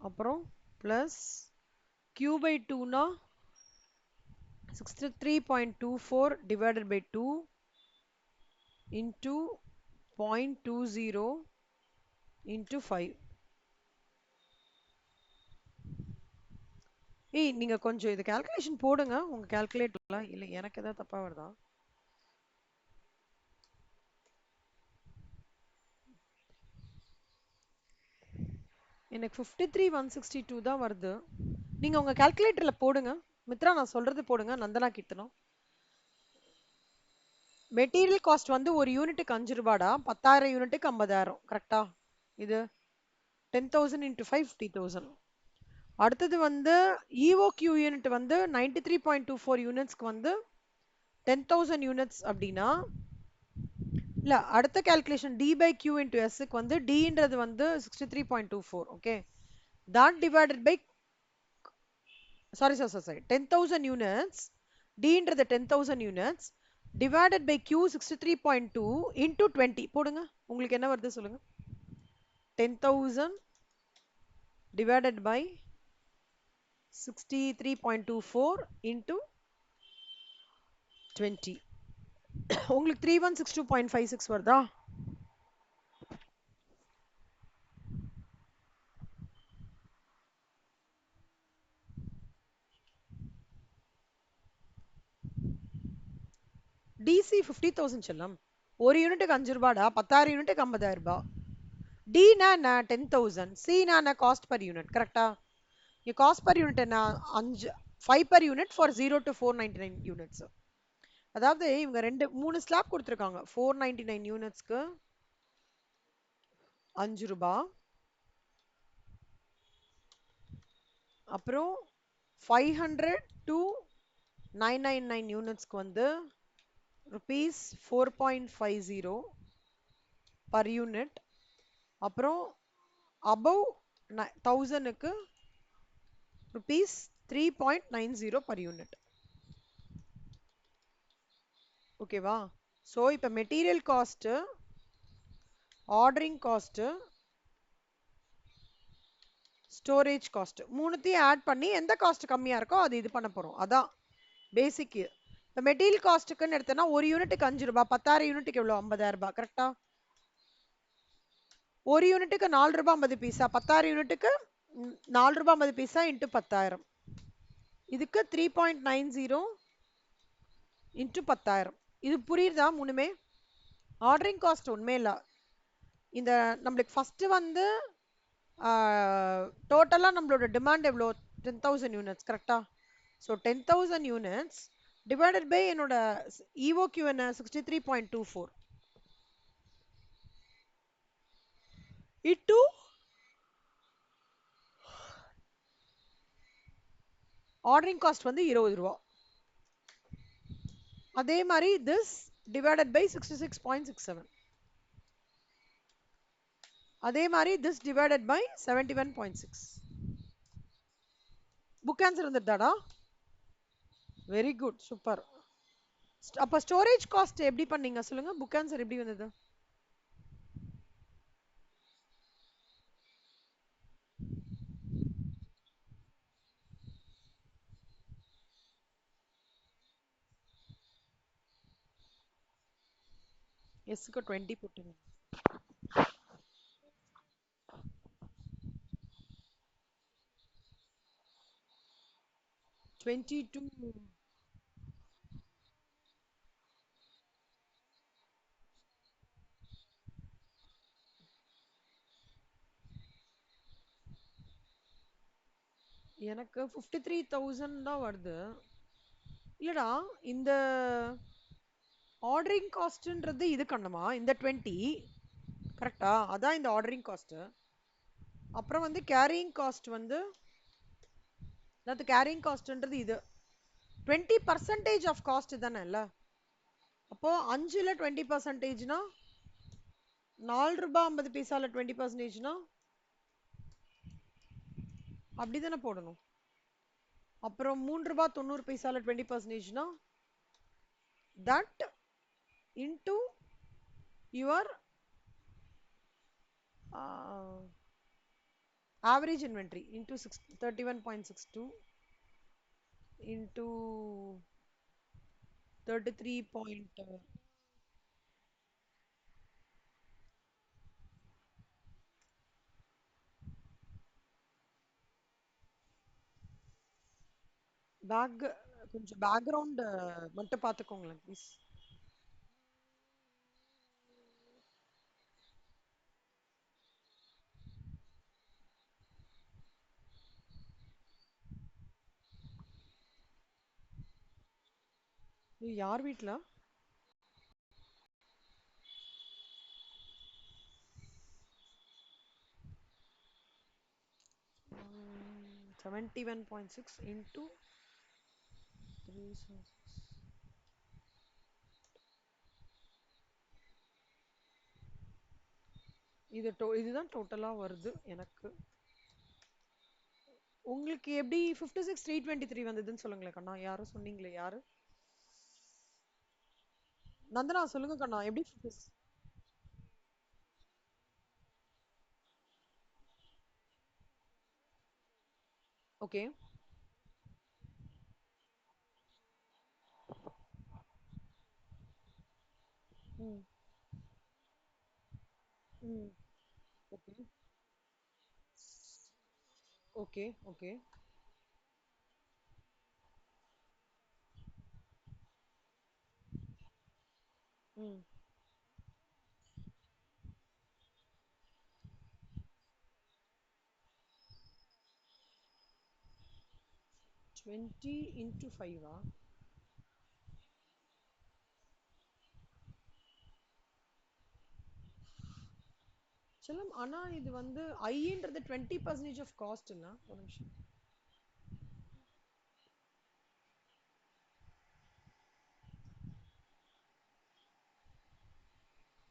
Speaker 1: அப்புறம் plus q by 2னா 63.24 divided by 2 into 0.20 into 5. ஏய் நீங்க கொஞ்சம் இது கால்குலேஷன் போடுங்க உங்க கால்குலேட்டர்ல. இல்ல எனக்கு ஏதாவது தப்பா வருதா? எனக்கு 53,162 தான் வருது. நீங்க உங்க கால்குலேட்டர்ல போடுங்க. மித்ரா நான் சொல்றது போடுங்க. நந்தனா கீர்த்தனம். மெட்டீரியல் காஸ்ட் வந்து ஒரு யூனிட்டுக்கு 5 ரூபாடா. 10,000 யூனிட்டுக்கு 50,000. கரெக்டா? இது 10,000 into 5 50,000. அடுத்தது வந்து EOQ யூனிட் வந்து 93.24 யூனிட்ஸ்க்கு வந்து 10,000 யூனிட்ஸ் அப்படின்னா இல்ல அடுத்த calculation d by q into s க்கு வந்து dன்றது வந்து 63.24. Okay that divided by sorry 10,000 units dன்றது 10,000 units divided by q 63.2 into 20 போடுங்க. உங்களுக்கு என்ன வருது சொல்லுங்க. 10,000 divided by 63.24 into 20. உங்களுக்கு 3162.56 வருதா? டிசி 50,000 செல்லம். ஒரு யூனிட்டுக்கு 5 ரூபாடா, 10,000 யூனிட்டுக்கு 50,000 ரூபாய். டினா என்ன 10,000, சினா என்ன காஸ்ட் பர் யூனிட், கரெக்டா? இங்க காஸ்ட் பர் யூனிட் என்ன 5 per unit for 0 to 499 units. அதாவது இவங்க 3 ஸ்லாப் கொடுத்துருக்காங்க. 499 யூனிட்ஸ்க்கு 5 ரூபாய். அப்புறம் 500 to 999 யூனிட்ஸ்க்கு வந்து rupees 4.50 per unit. அப்புறம் above 1000க்கு rupees 3.90 per unit. ஓகேவா? ஸோ இப்போ material cost, ordering cost, storage cost மூணுத்தையும் ஆட் பண்ணி எந்த காஸ்ட் கம்மியா இருக்கோ அது இது பண்ண போறோம். அதான் பேசிக். இப்போ மெட்டீரியல் காஸ்ட்டுக்குன்னு எடுத்தோம்னா ஒரு யூனிட்டுக்கு 5 ரூபாய், 10,000 யூனிட்டுக்கு எவ்வளோ? 50,000 ரூபாய், கரெக்டா? ஒரு யூனிட்டுக்கு 4 ரூபாய் 50 பைசா, 10,000 யூனிட்டுக்கு 4 ரூபாய் 50 பைசா இன்ட்டு 10,000. இதுக்கு 3.90 இன்ட்டு 10,000. இது புரியுதா மூணுமே? ஆர்டரிங் காஸ்ட் உண்மை இல்லை. இந்த நம்மளுக்கு ஃபர்ஸ்ட் வந்து டோட்டலாக நம்மளோட டிமாண்ட் எவ்வளோ? 10,000 யூனிட்ஸ், கரெக்டா? ஸோ 10,000 யூனிட்ஸ் டிவைடட் பை என்னோட EOQ என்ன 63.24 இன்டு ஆர்டரிங் காஸ்ட் வந்து 20 ரூபா. அதே மாதிரி திஸ் டிவைடட் பை 66.67. அதே மாதிரி this divided by 71.6. Book answer வந்துட்டாடா? Very good, super. அப்ப ஸ்டோரேஜ் காஸ்ட் எப்படி பண்ணீங்க சொல்லுங்க? புக் ஆன்சர் எப்படி வந்தது? எஸ்க்கு 20 போட்டுங்க. 22. எனக்கு 53,000 தான் வருது. இல்லடா, இந்த ஆர்டரிங் காஸ்ட்ன்றது இது கண்ணமா இந்த 20, கரெக்டா? அதான் இந்த ஆர்டரிங் காஸ்ட். அப்புறம் வந்து கேரியிங் காஸ்ட் வந்து அதாவது கேரியிங் காஸ்ட்ன்றது இது 20% ஆஃப் காஸ்ட் தானே இல்ல? அப்போ 5ல 20%னா 4 ரூபாய் 50 பைசால 20%னா அப்படிதானே போடணும். அப்புறம் 3 ரூபாய் 90 பைசால 20%னா that into your average inventory into 31.62 into 33 point back. கொஞ்சம் பேக்ரவுண்ட் மட்டும் பார்த்துக்கோங்களேன் ப்ளீஸ். யார் வீட்ல? 71.6 into 3. இதுதான் டோட்டலா வருது எனக்கு. உங்களுக்கு எப்படி 56,323 வந்ததுன்னு சொல்லுங்களேன் கண்ணா. யாரும் சொன்னீங்களே, யாரு? நந்தனா சொல்லுங்க கண்ணா, எப்படி 50? Okay. Okay. Okay. Okay. Mm. 20 into 5 ஆ? செல்லம், ஆனா இது வந்து ஐன்றது 20% ஆஃப் காஸ்ட்னா ஒரு நிமிஷம்.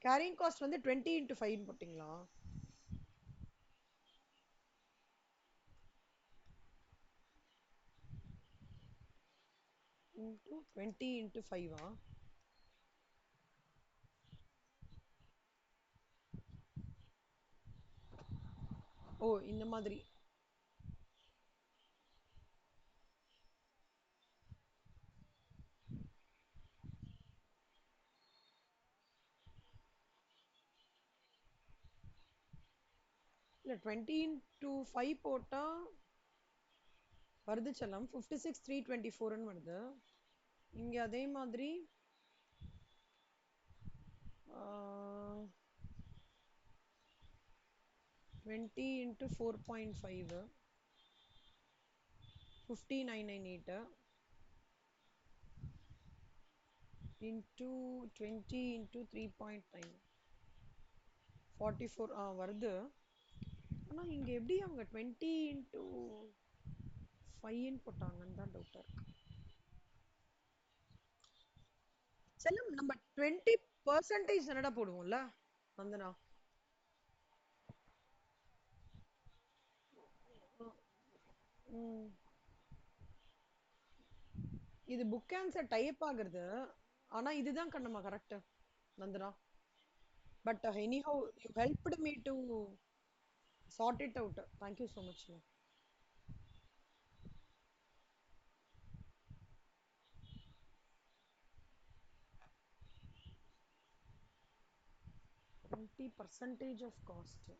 Speaker 1: கேரியிங் காஸ்ட் வந்து 20 into 5 போட்டிங்களா? into 20 into 5 ஆ? ஓ, இந்த மாதிரி. இல்ல 20 into 5 போட்டா வருது செல்லம், 56,324 வருது. இங்க அதே மாதிரி 20 into 4.5, 50998 into 20 into 3.9, 44 வருது. ஆனா இங்க எப்படி அவங்க 20 into 5 போட்டாங்கன்னு தான் டவுட்டா இருக்கு. செல்லம், நம்ம 20% என்னடா போடுவோம்ல வந்தனா? ம். இது புக் ஆன்சர் டைப் ஆகுறது. ஆனா இதுதான் கண்ணம்மா correct Nandana. But anyhow you helped me to sort it out. Thank you so much. 20% off cost.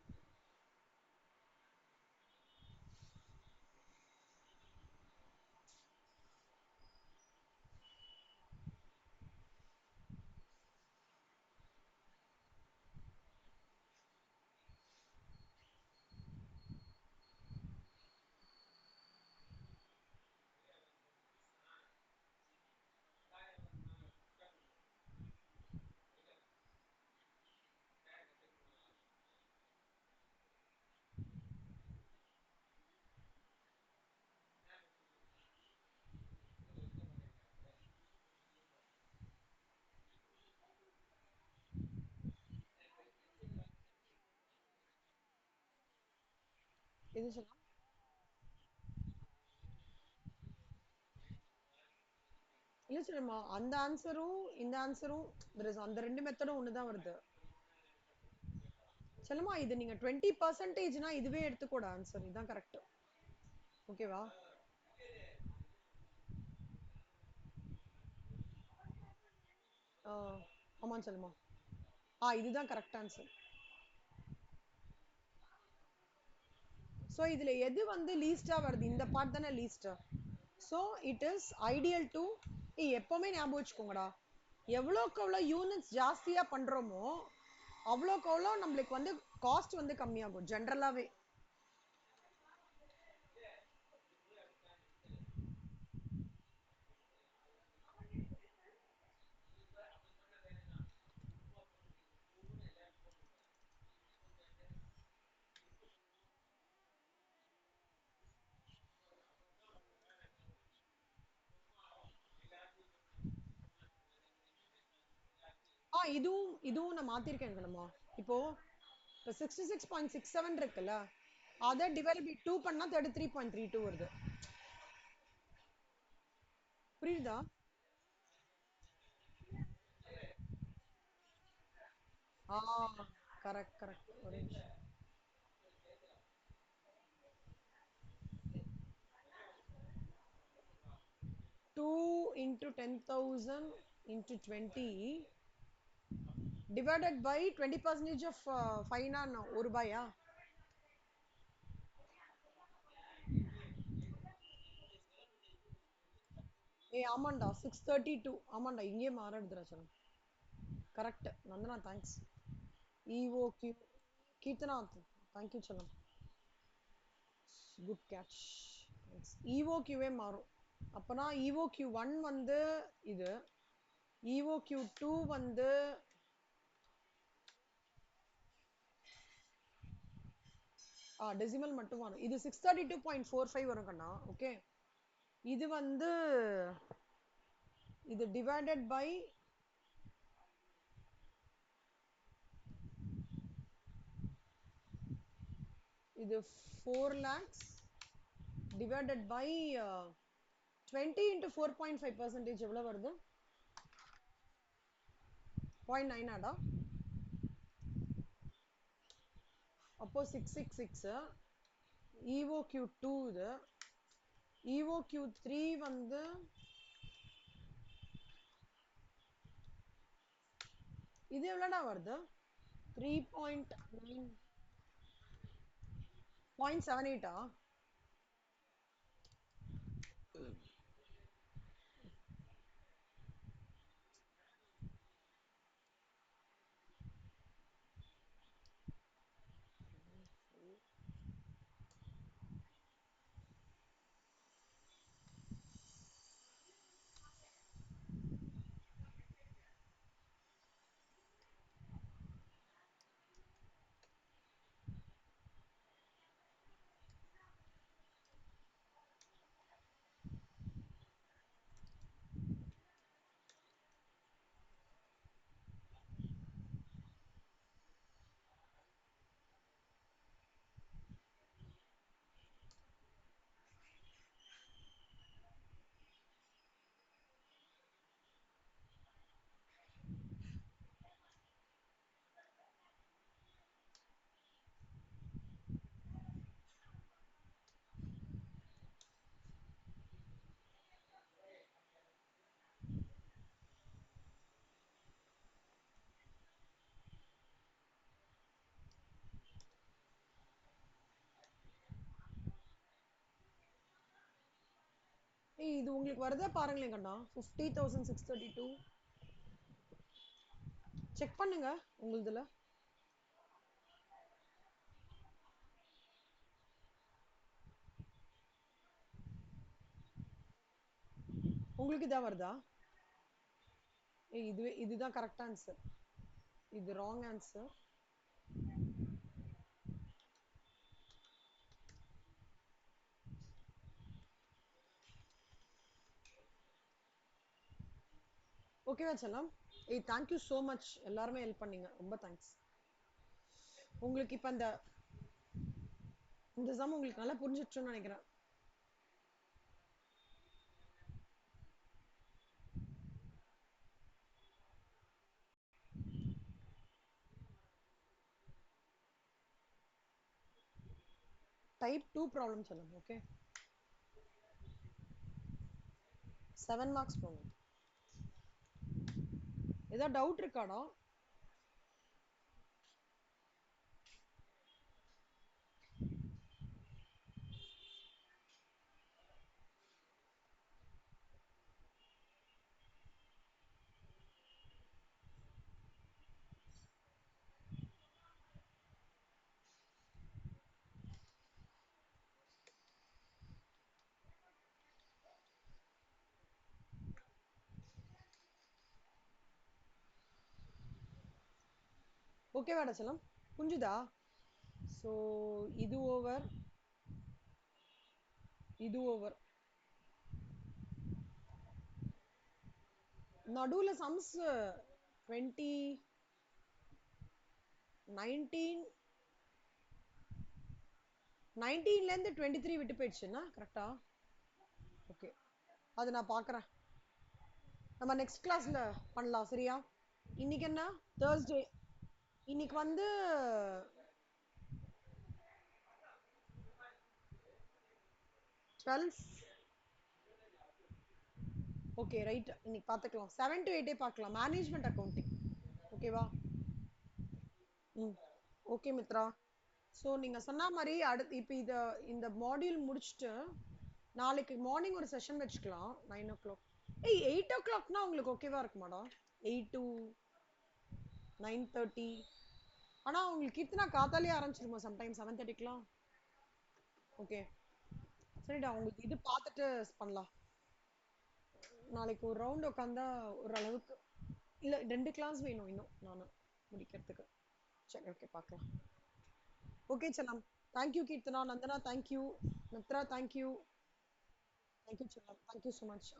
Speaker 1: எது சொல்லலாம்? இல்ல சொல்லுமா, அந்த ஆன்சரும் இந்த ஆன்சரும் அந்த ரெண்டு மெத்தடும் ஒண்ணுதான் வருது. சொல்லுமா, இது நீங்க 20%னா இதுவே எடுத்துக்கூட ஆன்சர் இதுதான் கரெக்ட். ஓகேவா? ஆமா சொல்லுமா. இதுதான் கரெக்ட் ஆன்சர். ஸோ இதுல எது வந்து லீஸ்டா வருது? இந்த பார்ட் தானே லீஸ்டா. So it is ideal to, எப்பவுமே ஞாபகம் வச்சுக்கோங்கடா, எவ்வளோக்கு எவ்வளோ யூனிட்ஸ் ஜாஸ்தியா பண்றோமோ அவ்வளோக்கு அவ்வளோ நம்மளுக்கு வந்து காஸ்ட் வந்து கம்மியாகும் ஜென்ரலாவே. இதுவும் இதுவும் நான் மாத்திருக்கேன் கண்ணம்மா. இப்போ 66.67 இருக்குல்ல, அதை டிவைட் பை 2 பண்ணா 33.32 வருது. புரியுதா? ஆ கரெக்ட் கரெக்ட். ஒரு நிமிஷம். 2 into 10,000 into 20 divided by 20% of fine, ஒரு ரூபாயா? ஏய் ஆமாண்டா 6:32 ஆமாண்டா இங்கேயே மாறிடுதுடா சலம். Correct Nandana thanks. EOQ Keerthana thank you சலம். Good catch. EOQவே மாறும். அப்பனா EOQ1 வந்து இது, EOQ2 வந்து டெசிமல் மட்டும் வரும். இது 632.45 வரும் கண்ணா. ஓகே, இது வந்து இது டிவைடட் பை இது 4 lakhs டிவைடட் பை 20 into 4.5% எவ்வளவு வருது? 0.9 ஆடா. அப்போ 666. EOQ2 இது. EOQ3 வந்து இது எவ்வளோடா வருது? 3.9 0.78. ஏய் இது உங்களுக்கு வருதா பாருங்களேன் கண்ணா. 50,632 செக் பண்ணுங்க உங்களுதுல. உங்களுக்கு இதான் வருதா? ஏய் இதுதான் கரெக்ட் ஆன்சர். இது ராங் ஆன்சர். ஓகேவா செல்லம்? ஏய் தேங்க்யூ ஸோ மச், எல்லாருமே ஹெல்ப் பண்ணீங்க, ரொம்ப தேங்க்ஸ். உங்களுக்கு இப்போ அந்த இந்த சம் உங்களுக்கு நல்லா புரிஞ்சிடுச்சுன்னு நினைக்கிறேன். டைப் 2 ப்ராப்ளம் செல்லம். Okay, 7 marks problem. ஏதாவது டவுட் இருக்காடா? ஓகேவாடா செல்லம், புரிஞ்சுதா? ஸோ இது ஓவர், இது ஓவர். நடுவில் சம்ஸ் 20 19 19லேருந்து 23 விட்டு போயிடுச்சுன்னா கரெக்டா? ஓகே, அது நான் பார்க்குறேன். நம்ம நெக்ஸ்ட் கிளாஸ்ல பண்ணலாம் சரியா? இன்னைக்கு என்ன தேர்ஸ்டே, இன்னைக்கு வந்து 12. ஓகே ரைட், இன்னைக்கு பார்த்துக்கலாம். 7 to 8 பார்க்கலாம், மேனேஜ்மெண்ட் அக்கௌண்டிங். ஓகேவா? ம் ஓகே மித்ரா. ஸோ நீங்கள் சொன்ன மாதிரி அடுத்து இப்போ இந்த மாடியூல் முடிச்சுட்டு நாளைக்கு மார்னிங் ஒரு செஷன் வச்சுக்கலாம் 9 o'clock. ஏய் 8 o'clockனா உங்களுக்கு ஓகேவா இருக்குமாடா? 8 to 9:30. ஆனா உங்களுக்கு கீர்த்தனா காத்தாலே ஆரம்பிச்சிருமா சம்டைம்ஸ் 7:30க்குலாம்? ஓகே. சரிடா உங்களுக்கு இது பார்த்துட்டு பண்ணலாம். நாளைக்கு ஒரு ரவுண்ட் உட்காந்தா ஓரளவுக்கு இல்ல 2 கிளாஸ் வேணும் இன்னும் நானு முடிக்கிறதுக்கு. சரி ஓகே பார்க்கலாம். ஓகே செல்லம். Thank you Keerthana, Nandana thank you, Mitra thank you. Thank you செல்லம். Thank you so much.